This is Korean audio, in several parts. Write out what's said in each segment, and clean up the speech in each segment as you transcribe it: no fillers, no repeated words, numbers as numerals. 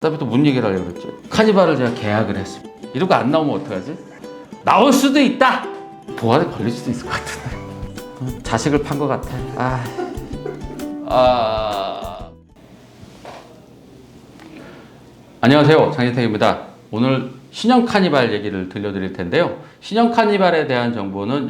그다음에 또 뭔 얘기를 하려고 그랬죠? 카니발을 제가 계약을 했습니다. 이러고 안 나오면 어떡하지? 나올 수도 있다! 보안에 걸릴 수도 있을 것 같은데. 자식을 판 것 같아. 안녕하세요, 장진택입니다. 오늘 신형 카니발 얘기를 들려드릴 텐데요. 신형 카니발에 대한 정보는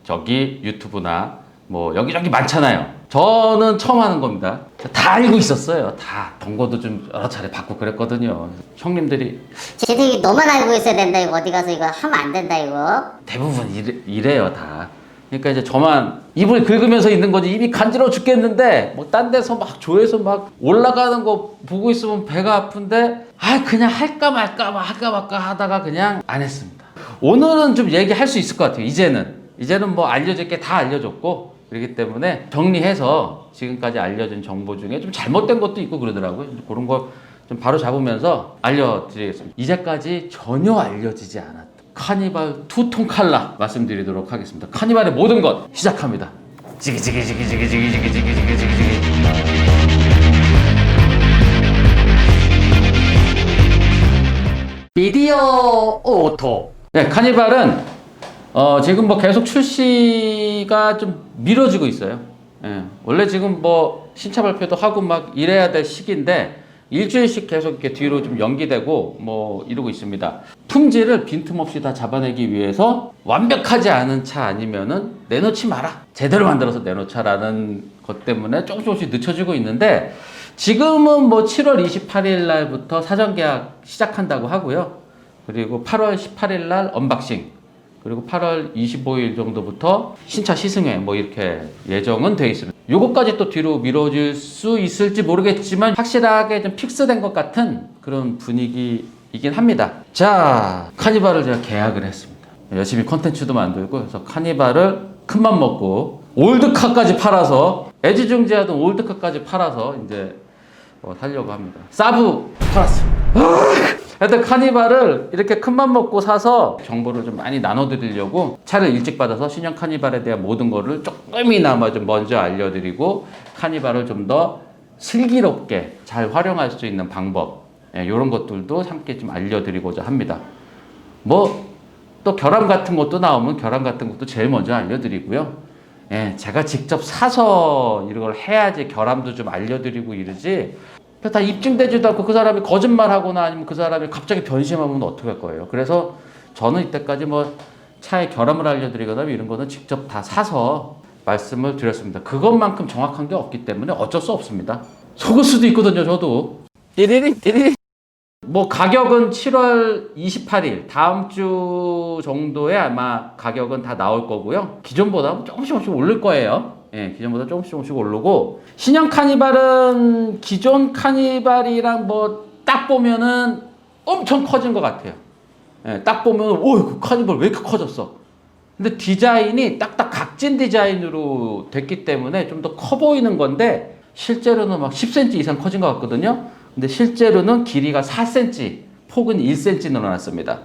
저기 유튜브나 뭐 여기저기 많잖아요. 저는 처음 하는 겁니다. 다 알고 있었어요. 다 번거도 좀 여러 차례 받고 그랬거든요. 형님들이 재택이 너만 알고 있어야 된다. 이거 어디 가서 이거 하면 안 된다. 이거 대부분 이래요, 다. 그러니까 이제 저만 입을 긁으면서 있는 거지. 입이 간지러워 죽겠는데 뭐 딴 데서 막 조회수 막 올라가는 거 보고 있으면 배가 아픈데 그냥 할까 말까 하다가 그냥 안 했습니다. 오늘은 좀 얘기할 수 있을 것 같아요. 이제는 뭐 알려질 게 다 알려졌고 그렇기 때문에 정리해서 지금까지 알려진 정보 중에 좀 잘못된 것도 있고 그러더라고요. 그런 거 좀 바로 잡으면서 알려드리겠습니다. 이제까지 전혀 알려지지 않았던 카니발 투톤 칼라 말씀드리도록 하겠습니다. 카니발의 모든 것 시작합니다. 지기지기지기지기지기지기지기지기. 비디오 오토. 네, 카니발은 지금 뭐 계속 출시가 좀 미뤄지고 있어요. 예, 원래 지금 뭐 신차 발표도 하고 막 이래야 될 시기인데 일주일씩 계속 이렇게 뒤로 좀 연기되고 뭐 이러고 있습니다. 품질을 빈틈없이 다 잡아내기 위해서 완벽하지 않은 차 아니면은 내놓지 마라. 제대로 만들어서 내놓자라는 것 때문에 조금씩 늦춰지고 있는데 지금은 뭐 7월 28일 날부터 사전 계약 시작한다고 하고요. 그리고 8월 18일 날 언박싱. 그리고 8월 25일 정도부터 신차 시승회 뭐 이렇게 예정은 돼 있습니다. 요거까지 또 뒤로 미뤄질 수 있을지 모르겠지만 확실하게 좀 픽스된 것 같은 그런 분위기이긴 합니다. 자, 카니발을 제가 계약을 했습니다. 열심히 컨텐츠도 만들고 그래서 카니발을 큰맘 먹고 올드카까지 팔아서 애지중지하던 올드카까지 팔아서 이제 살려고 합니다. 사부 팔았습니다. 하여튼 카니발을 이렇게 큰맘 먹고 사서 정보를 좀 많이 나눠드리려고 차를 일찍 받아서 신형 카니발에 대한 모든 거를 조금이나마 좀 먼저 알려드리고 카니발을 좀 더 슬기롭게 잘 활용할 수 있는 방법 이런 것들도 함께 좀 알려드리고자 합니다. 뭐 또 결함 같은 것도 나오면 결함 같은 것도 제일 먼저 알려드리고요. 제가 직접 사서 이걸 해야지 결함도 좀 알려드리고 이러지 다 입증되지도 않고 그 사람이 거짓말하거나 아니면 그 사람이 갑자기 변심하면 어떻게 할 거예요. 그래서 저는 이때까지 뭐 차의 결함을 알려드리거나 이런 거는 직접 다 사서 말씀을 드렸습니다. 그것만큼 정확한 게 없기 때문에 어쩔 수 없습니다. 속을 수도 있거든요, 저도. 띠리리. 뭐 가격은 7월 28일 다음 주 정도에 아마 가격은 다 나올 거고요. 기존보다 조금씩 오를 거예요. 기존보다 조금씩 오르고 신형 카니발은 기존 카니발이랑 뭐 딱 보면은 엄청 커진 것 같아요. 딱 보면 그 카니발 왜 이렇게 커졌어? 근데 디자인이 딱딱 각진 디자인으로 됐기 때문에 좀 더 커 보이는 건데 실제로는 막 10cm 이상 커진 것 같거든요. 근데 실제로는 길이가 4cm, 폭은 1cm 늘어났습니다.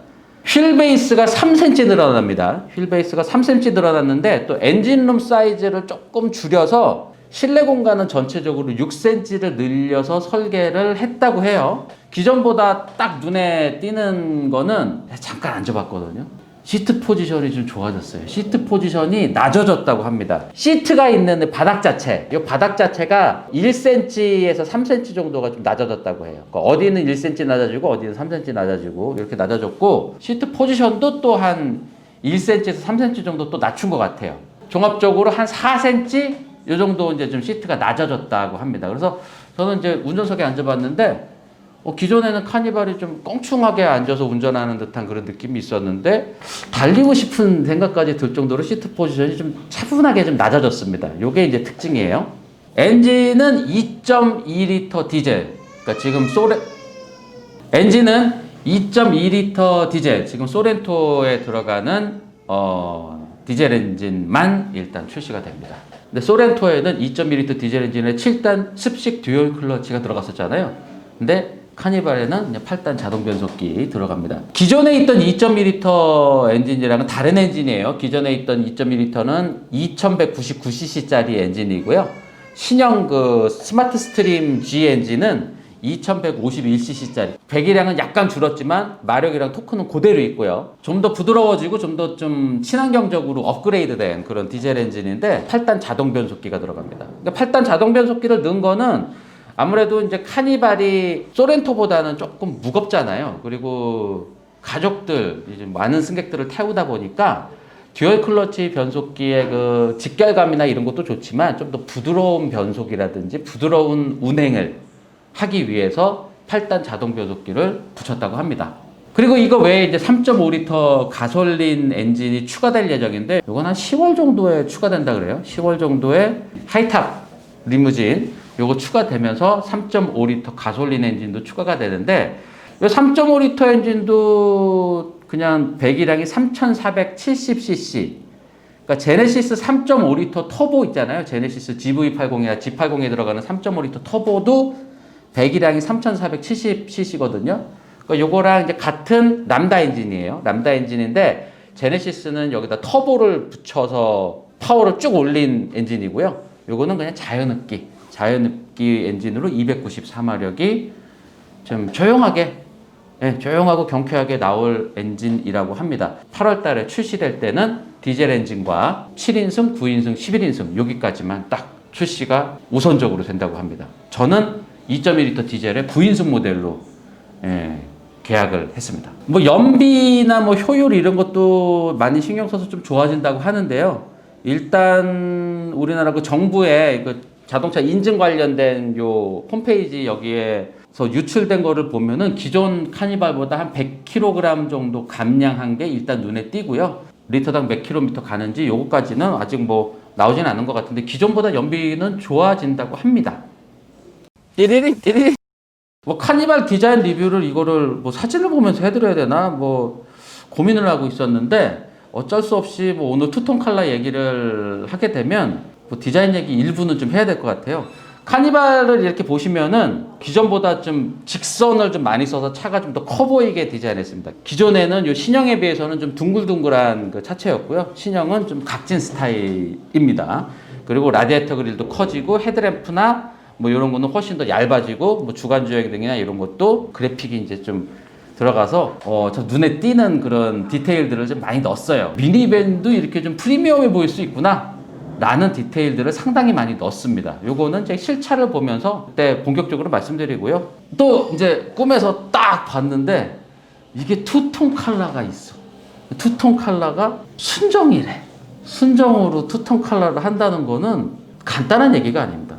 휠 베이스가 3cm 늘어납니다. 휠 베이스가 3cm 늘어났는데 또 엔진룸 사이즈를 조금 줄여서 실내 공간은 전체적으로 6cm를 늘려서 설계를 했다고 해요. 기존보다 딱 눈에 띄는 거는 잠깐 앉아봤거든요. 시트 포지션이 좀 좋아졌어요. 시트 포지션이 낮아졌다고 합니다. 시트가 있는 바닥 자체, 이 바닥 자체가 1cm에서 3cm 정도가 좀 낮아졌다고 해요. 그러니까 어디는 1cm 낮아지고 어디는 3cm 낮아지고 이렇게 낮아졌고 시트 포지션도 또 한 1cm에서 3cm 정도 또 낮춘 것 같아요. 종합적으로 한 4cm 이 정도 이제 좀 시트가 낮아졌다고 합니다. 그래서 저는 이제 운전석에 앉아봤는데 기존에는 카니발이 좀 껑충하게 앉아서 운전하는 듯한 그런 느낌이 있었는데 달리고 싶은 생각까지 들 정도로 시트 포지션이 좀 차분하게 좀 낮아졌습니다. 이게 이제 특징이에요. 엔진은 2.2L 디젤. 그러니까 지금 엔진은 2.2L 디젤. 지금 소렌토에 들어가는 디젤 엔진만 일단 출시가 됩니다. 근데 소렌토에는 2.2L 디젤 엔진에 7단 습식 듀얼 클러치가 들어갔었잖아요. 근데 카니발에는 8단 자동 변속기 들어갑니다. 기존에 있던 2.2L 엔진이랑은 다른 엔진이에요. 기존에 있던 2.2L는 2199cc짜리 엔진이고요. 신형 그 스마트 스트림 G 엔진은 2151cc짜리. 배기량은 약간 줄었지만 마력이랑 토크는 그대로 있고요. 좀 더 부드러워지고 좀 더 좀 친환경적으로 업그레이드된 그런 디젤 엔진인데 8단 자동 변속기가 들어갑니다. 그러니까 8단 자동 변속기를 넣은 거는 아무래도 이제 카니발이 소렌토보다는 조금 무겁잖아요. 그리고 가족들, 이제 많은 승객들을 태우다 보니까 듀얼 클러치 변속기의 그 직결감이나 이런 것도 좋지만 좀 더 부드러운 변속이라든지 부드러운 운행을 하기 위해서 8단 자동 변속기를 붙였다고 합니다. 그리고 이거 외에 이제 3.5리터 가솔린 엔진이 추가될 예정인데 이건 한 10월 정도에 추가된다 그래요. 10월 정도에 하이탑 리무진 요거 추가되면서 3.5리터 가솔린 엔진도 추가가 되는데 이 3.5리터 엔진도 그냥 배기량이 3470cc. 그러니까 제네시스 3.5리터 터보 있잖아요. 제네시스 GV80이나 G80에 들어가는 3.5리터 터보도 배기량이 3470cc거든요. 그러니까 요거랑 이제 같은 람다 엔진이에요. 람다 엔진인데 제네시스는 여기다 터보를 붙여서 파워를 쭉 올린 엔진이고요. 요거는 그냥 자연흡기 엔진으로 294마력이 좀 조용하게 조용하고 경쾌하게 나올 엔진이라고 합니다. 8월 달에 출시될 때는 디젤 엔진과 7인승, 9인승, 11인승 여기까지만 딱 출시가 우선적으로 된다고 합니다. 저는 2.1L 디젤의 9인승 모델로 계약을 했습니다. 뭐 연비나 뭐 효율 이런 것도 많이 신경 써서 좀 좋아진다고 하는데요. 일단 우리나라 그 정부의 그 자동차 인증 관련된 요 홈페이지 여기에서 유출된 거를 보면은 기존 카니발보다 한 100kg 정도 감량한 게 일단 눈에 띄고요. 리터당 몇 킬로미터 가는지 요거까지는 아직 뭐 나오진 않은 것 같은데 기존보다 연비는 좋아진다고 합니다. 띠리링. 뭐 카니발 디자인 리뷰를 이거를 뭐 사진을 보면서 해드려야 되나 뭐 고민을 하고 있었는데 어쩔 수 없이 뭐 오늘 투톤 컬러 얘기를 하게 되면 뭐 디자인 얘기 일부는 좀 해야 될 것 같아요. 카니발을 이렇게 보시면은 기존보다 좀 직선을 좀 많이 써서 차가 좀 더 커 보이게 디자인했습니다. 기존에는 요 신형에 비해서는 좀 둥글둥글한 그 차체였고요. 신형은 좀 각진 스타일입니다. 그리고 라디에이터 그릴도 커지고 헤드램프나 뭐 이런 거는 훨씬 더 얇아지고 뭐 주간 주행 등이나 이런 것도 그래픽이 이제 좀 들어가서 저 눈에 띄는 그런 디테일들을 좀 많이 넣었어요. 미니밴도 이렇게 좀 프리미엄해 보일 수 있구나 라는 디테일들을 상당히 많이 넣었습니다. 요거는 제 실차를 보면서 그때 본격적으로 말씀드리고요. 또 이제 꿈에서 딱 봤는데 이게 투톤 컬러가 있어. 투톤 컬러가 순정이래. 순정으로 투톤 컬러를 한다는 거는 간단한 얘기가 아닙니다.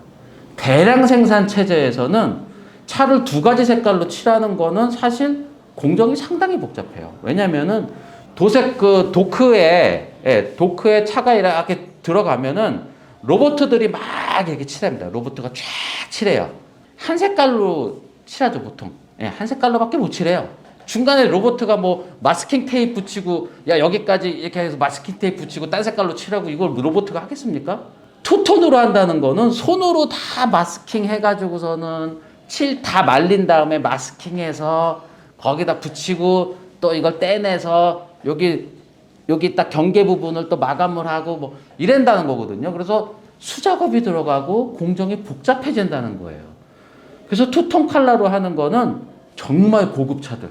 대량 생산 체제에서는 차를 두 가지 색깔로 칠하는 거는 사실 공정이 상당히 복잡해요. 왜냐면은 도색 그 도크에 차가 이렇게 들어가면은 로봇들이 막 이렇게 칠합니다. 로봇가 쫙 칠해요. 한 색깔로 칠하죠, 보통. 한 색깔로밖에 못 칠해요. 중간에 로봇가 뭐 마스킹 테이프 붙이고 야 여기까지 이렇게 해서 마스킹 테이프 붙이고 딴 색깔로 칠하고 이걸 로봇가 하겠습니까? 투톤으로 한다는 거는 손으로 다 마스킹 해가지고서는 칠 다 말린 다음에 마스킹해서 거기다 붙이고 또 이걸 떼내서 여기 딱 경계 부분을 또 마감을 하고 뭐 이런다는 거거든요. 그래서 수작업이 들어가고 공정이 복잡해진다는 거예요. 그래서 투톤 컬러로 하는 거는 정말 고급 차들,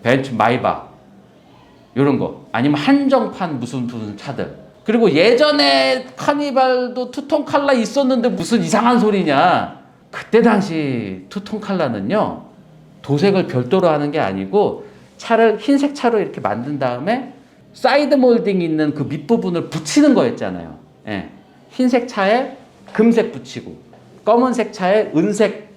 벤츠, 마이바 이런 거 아니면 한정판 무슨 차들. 그리고 예전에 카니발도 투톤 컬러 있었는데 무슨 이상한 소리냐. 그때 당시 투톤 컬러는요 도색을 별도로 하는 게 아니고 차를 흰색 차로 이렇게 만든 다음에 사이드 몰딩 있는 그 밑부분을 붙이는 거였잖아요. 흰색 차에 금색 붙이고 검은색 차에 은색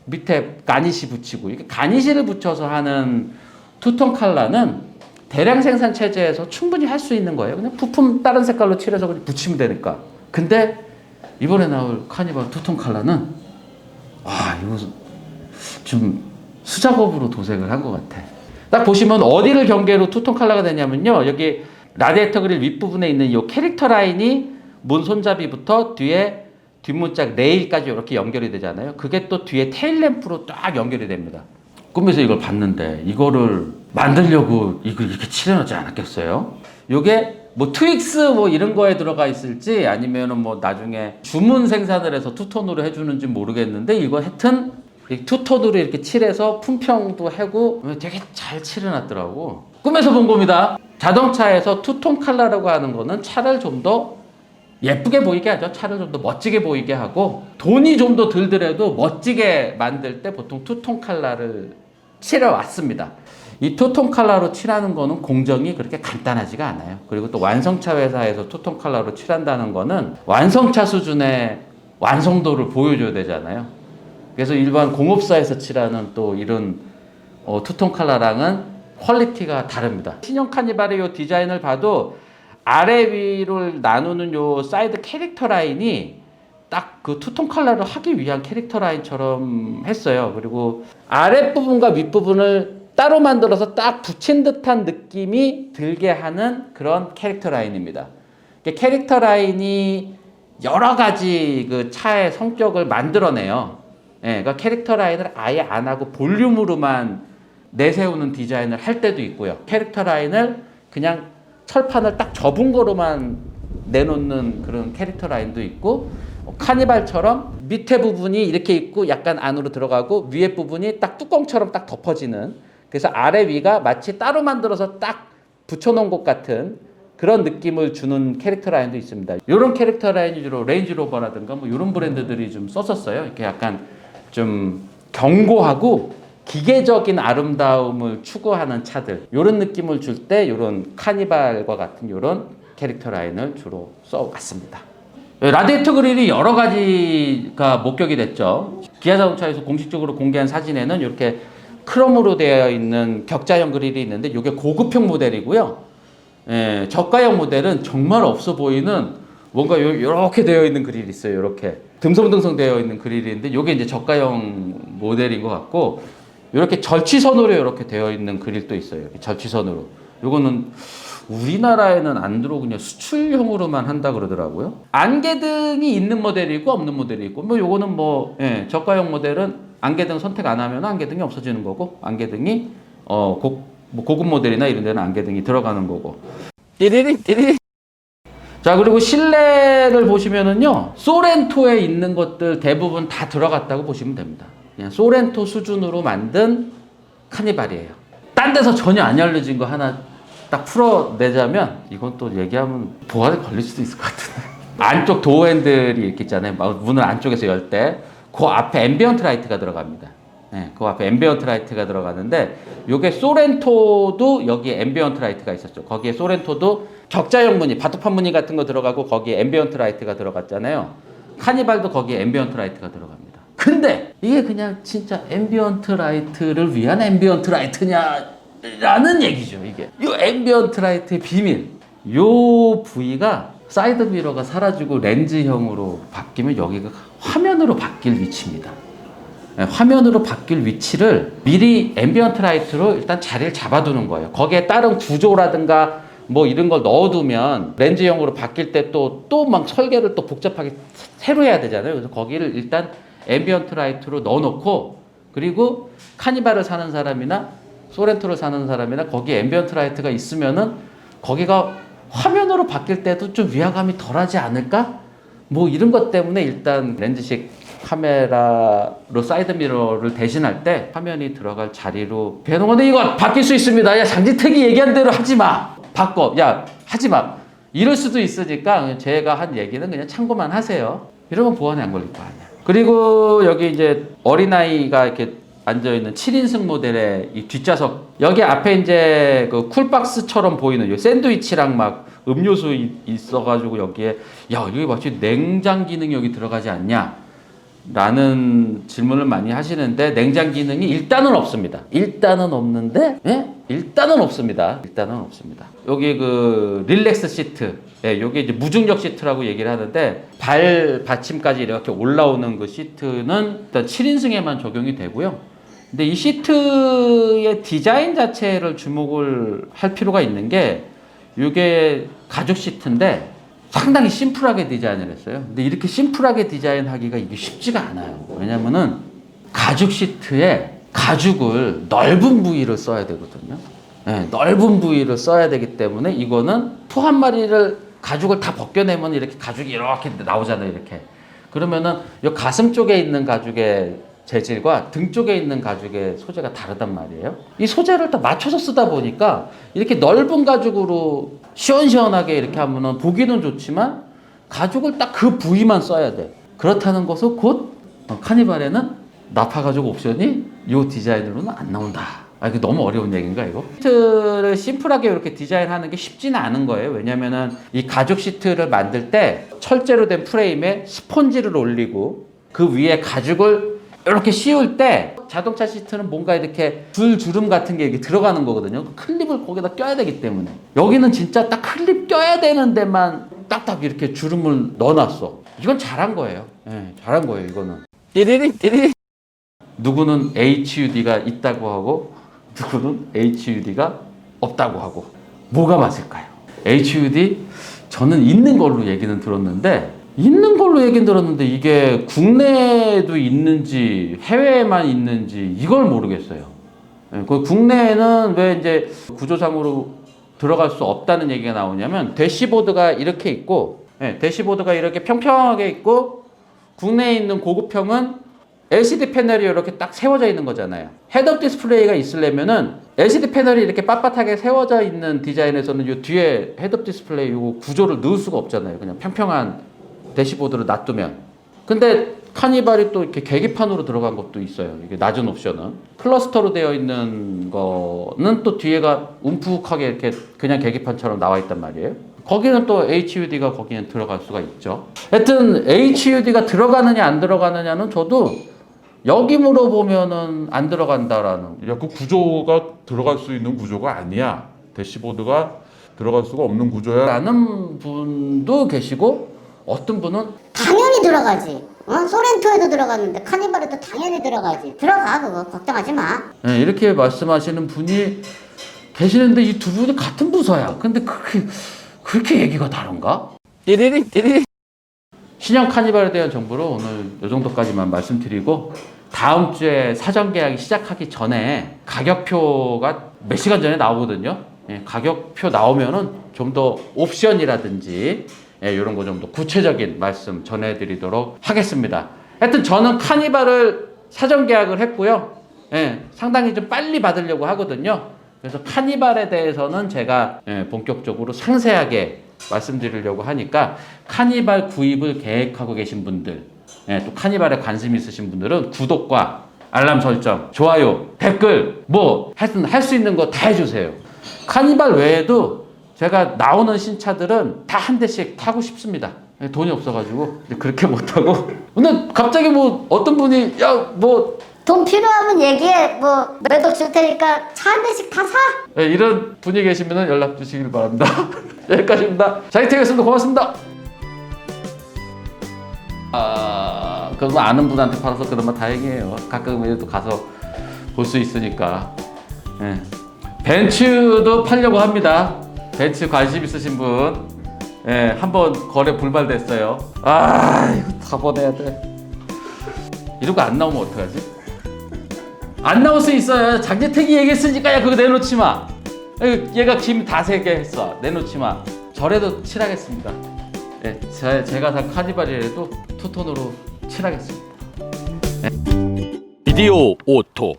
밑에 가니시 붙이고 이렇게 가니시를 붙여서 하는 투톤 컬러는 대량 생산 체제에서 충분히 할 수 있는 거예요. 그냥 부품 다른 색깔로 칠해서 그냥 붙이면 되니까. 근데 이번에 나올 카니발 투톤 컬러는 이거 좀 수작업으로 도색을 한 것 같아. 딱 보시면 어디를 경계로 투톤 컬러가 되냐면요. 여기 라디에이터 그릴 윗부분에 있는 이 캐릭터 라인이 문 손잡이부터 뒤에 뒷문짝 레일까지 이렇게 연결이 되잖아요. 그게 또 뒤에 테일 램프로 딱 연결이 됩니다. 꿈에서 이걸 봤는데 이거를 만들려고 이걸 이렇게 칠해놓지 않았겠어요? 요게 뭐 트윅스 뭐 이런 거에 들어가 있을지 아니면은 뭐 나중에 주문 생산을 해서 투톤으로 해주는지 모르겠는데 이거 하여튼 이 투톤으로 이렇게 칠해서 품평도 하고 되게 잘 칠해놨더라고. 꿈에서 본 겁니다. 자동차에서 투톤 컬러라고 하는 거는 차를 좀 더 예쁘게 보이게 하죠. 차를 좀 더 멋지게 보이게 하고 돈이 좀 더 들더라도 멋지게 만들 때 보통 투톤 컬러를 칠해 왔습니다. 이 투톤 컬러로 칠하는 거는 공정이 그렇게 간단하지가 않아요. 그리고 또 완성차 회사에서 투톤 컬러로 칠한다는 거는 완성차 수준의 완성도를 보여줘야 되잖아요. 그래서 일반 공업사에서 칠하는 또 이런 투톤 컬러랑은 퀄리티가 다릅니다. 신형 카니발의 요 디자인을 봐도 아래 위를 나누는 요 사이드 캐릭터 라인이 딱 그 투톤 컬러를 하기 위한 캐릭터 라인처럼 했어요. 그리고 아랫부분과 윗부분을 따로 만들어서 딱 붙인 듯한 느낌이 들게 하는 그런 캐릭터 라인입니다. 캐릭터 라인이 여러 가지 그 차의 성격을 만들어내요. 예, 그러니까 캐릭터 라인을 아예 안 하고 볼륨으로만 내세우는 디자인을 할 때도 있고요. 캐릭터 라인을 그냥 철판을 딱 접은 거로만 내놓는 그런 캐릭터 라인도 있고, 카니발처럼 밑에 부분이 이렇게 있고 약간 안으로 들어가고 위에 부분이 딱 뚜껑처럼 딱 덮어지는, 그래서 아래 위가 마치 따로 만들어서 딱 붙여놓은 것 같은 그런 느낌을 주는 캐릭터 라인도 있습니다. 이런 캐릭터 라인이 주로 레인지로버라든가 뭐 이런 브랜드들이 좀 썼었어요. 이렇게 약간 좀 견고하고 기계적인 아름다움을 추구하는 차들, 이런 느낌을 줄 때 이런 카니발과 같은 이런 캐릭터 라인을 주로 써왔습니다. 라디에이터 그릴이 여러 가지가 목격이 됐죠. 기아 자동차에서 공식적으로 공개한 사진에는 이렇게 크롬으로 되어 있는 격자형 그릴이 있는데 이게 고급형 모델이고요. 예, 저가형 모델은 정말 없어 보이는 뭔가 이렇게 되어 있는 그릴이 있어요. 이렇게 듬성듬성 되어 있는 그릴인데 이게 이제 저가형 모델인 것 같고, 이렇게 절취선으로 이렇게 되어 있는 그릴도 있어요. 이렇게 절취선으로. 이거는 우리나라에는 안 들어오고 그냥 수출형으로만 한다 그러더라고요. 안개등이 있는 모델이 있고 없는 모델이 있고, 뭐 요거는 뭐 저가형 모델은 안개등 선택 안 하면 안개등이 없어지는 거고, 안개등이 고급 모델이나 이런 데는 안개등이 들어가는 거고. 띠리링. 자, 그리고 실내를 보시면은요, 소렌토에 있는 것들 대부분 다 들어갔다고 보시면 됩니다. 그냥 소렌토 수준으로 만든 카니발이에요. 딴 데서 전혀 안 알려진 거 하나 딱 풀어내자면, 이건 또 얘기하면 보안에 걸릴 수도 있을 것 같은데. 안쪽 도어 핸들이 이렇게 있잖아요. 문을 안쪽에서 열 때 그 앞에 앰비언트 라이트가 들어갑니다. 네, 그 앞에 앰비언트 라이트가 들어가는데, 요게 소렌토도 여기에 앰비언트 라이트가 있었죠. 거기에 소렌토도 격자형 무늬, 바둑판 무늬 같은 거 들어가고 거기에 앰비언트 라이트가 들어갔잖아요. 카니발도 거기에 앰비언트 라이트가 들어갑니다. 근데 이게 그냥 진짜 앰비언트 라이트를 위한 앰비언트 라이트냐라는 얘기죠. 이게 이 앰비언트 라이트의 비밀, 요 부위가 사이드 미러가 사라지고 렌즈형으로 바뀌면 여기가 화면으로 바뀔 위치입니다. 화면으로 바뀔 위치를 미리 앰비언트 라이트로 일단 자리를 잡아두는 거예요. 거기에 다른 구조라든가 뭐 이런 걸 넣어두면 렌즈형으로 바뀔 때 또 막 설계를 또 복잡하게 새로 해야 되잖아요. 그래서 거기를 일단 앰비언트 라이트로 넣어놓고, 그리고 카니발을 사는 사람이나 소렌토를 사는 사람이나 거기에 앰비언트 라이트가 있으면은 거기가 화면으로 바뀔 때도 좀 위화감이 덜하지 않을까? 뭐 이런 것 때문에 일단 렌즈식 카메라로 사이드 미러를 대신할 때 화면이 들어갈 자리로 배우는 건데, 이거 바뀔 수 있습니다. 야, 장지택이 얘기한 대로 하지 마. 바꿔. 야, 하지 마. 이럴 수도 있으니까 제가 한 얘기는 그냥 참고만 하세요. 이러면 보안에 안 걸릴 거 아니야. 그리고 여기 이제 어린아이가 이렇게 앉아있는 7인승 모델의 이 뒷좌석, 여기 앞에 이제 그 쿨박스처럼 보이는 요 샌드위치랑 막 음료수 있어가지고 여기에, 야, 여기 마치 냉장 기능이 여기 들어가지 않냐? 라는 질문을 많이 하시는데, 냉장 기능이 일단은 없습니다. 일단은 없는데, 일단은 없습니다. 여기 그 릴렉스 시트, 여기 이제 무중력 시트라고 얘기를 하는데, 발 받침까지 이렇게 올라오는 그 시트는 일단 7인승에만 적용이 되고요. 근데 이 시트의 디자인 자체를 주목을 할 필요가 있는 게, 이게 가죽 시트인데 상당히 심플하게 디자인을 했어요. 근데 이렇게 심플하게 디자인하기가 이게 쉽지가 않아요. 왜냐면은 가죽 시트에 가죽을 넓은 부위를 써야 되거든요. 넓은 부위를 써야 되기 때문에 이거는 소 한 마리를 가죽을 다 벗겨내면 이렇게 가죽이 이렇게 나오잖아요. 이렇게. 그러면은 이 가슴 쪽에 있는 가죽의 재질과 등 쪽에 있는 가죽의 소재가 다르단 말이에요. 이 소재를 다 맞춰서 쓰다 보니까 이렇게 넓은 가죽으로 시원시원하게 이렇게 하면은 보기는 좋지만 가죽을 딱 그 부위만 써야 돼. 그렇다는 것은 곧 카니발에는 나파 가죽 옵션이 이 디자인으로는 안 나온다. 이게 너무 어려운 얘기인가 이거? 시트를 심플하게 이렇게 디자인하는 게 쉽지는 않은 거예요. 왜냐면은 이 가죽 시트를 만들 때 철제로 된 프레임에 스폰지를 올리고 그 위에 가죽을 이렇게 씌울 때 자동차 시트는 뭔가 이렇게 줄주름 같은 게 이렇게 들어가는 거거든요. 클립을 거기다 껴야 되기 때문에 여기는 진짜 딱 클립 껴야 되는 데만 딱딱 이렇게 주름을 넣어놨어. 이건 잘한 거예요. 잘한 거예요. 이거는 띠리리 누구는 HUD가 있다고 하고 누구는 HUD가 없다고 하고 뭐가 맞을까요? HUD 저는 있는 걸로 얘기는 들었는데 이게 국내에도 있는지 해외에만 있는지 이걸 모르겠어요. 그 국내에는 왜 이제 구조상으로 들어갈 수 없다는 얘기가 나오냐면 대시보드가 이렇게 있고 대시보드가 이렇게 평평하게 있고 국내에 있는 고급형은 LCD 패널이 이렇게 딱 세워져 있는 거잖아요. 헤드업 디스플레이가 있으려면은 LCD 패널이 이렇게 빳빳하게 세워져 있는 디자인에서는 이 뒤에 헤드업 디스플레이 요 구조를 넣을 수가 없잖아요. 그냥 평평한 대시보드를 놔두면. 근데 카니발이 또 이렇게 계기판으로 들어간 것도 있어요. 이게 낮은 옵션은. 클러스터로 되어 있는 거는 또 뒤에가 움푹하게 이렇게 그냥 계기판처럼 나와 있단 말이에요. 거기는 또 HUD가 거기는 들어갈 수가 있죠. 하여튼 HUD가 들어가느냐 안 들어가느냐는 저도 여기 물어보면은 안 들어간다라는. 야, 그 구조가 들어갈 수 있는 구조가 아니야. 대시보드가 들어갈 수가 없는 구조야. 라는 분도 계시고 어떤 분은 당연히 들어가지. 소렌토에도 들어갔는데 카니발에도 당연히 들어가지. 들어가 그거 걱정하지 마. 이렇게 말씀하시는 분이 계시는데 이 두 분이 같은 부서야. 근데 그렇게 얘기가 다른가? 띠리리 신형 카니발에 대한 정보를 오늘 이 정도까지만 말씀드리고 다음 주에 사전 계약이 시작하기 전에 가격표가 몇 시간 전에 나오거든요. 가격표 나오면은 좀 더 옵션이라든지 이런 거 좀 더 구체적인 말씀 전해드리도록 하겠습니다. 하여튼 저는 카니발을 사전 계약을 했고요. 상당히 좀 빨리 받으려고 하거든요. 그래서 카니발에 대해서는 제가 본격적으로 상세하게 말씀드리려고 하니까 카니발 구입을 계획하고 계신 분들, 또 카니발에 관심 있으신 분들은 구독과 알람 설정, 좋아요, 댓글 하여튼 할 수 있는 거 다 해주세요. 카니발 외에도 제가 나오는 신차들은 다 한 대씩 타고 싶습니다. 돈이 없어가지고 그렇게 못하고. 근데 갑자기 어떤 분이 돈 필요하면 얘기해. 몇 억 줄 테니까 차 한 대씩 다 사. 이런 분이 계시면 연락 주시길 바랍니다. 여기까지입니다. 자이택이었습니다. 고맙습니다. 그건 아는 분한테 팔아서 그나마 다행이에요. 가끔이라도 가서 볼 수 있으니까. 벤츠도 팔려고 합니다. 벤츠 관심 있으신 분, 한번 거래 불발됐어요. 이거 다 보내야 돼. 이런 거 안 나오면 어떡하지? 안 나올 수 있어요. 장재택이 얘기했으니까 야 그거 내놓지 마. 얘가 김 다 세게 했어. 내놓지 마. 저래도 칠하겠습니다. 제가 다 카니발이라도 투톤으로 칠하겠습니다. 비디오 오토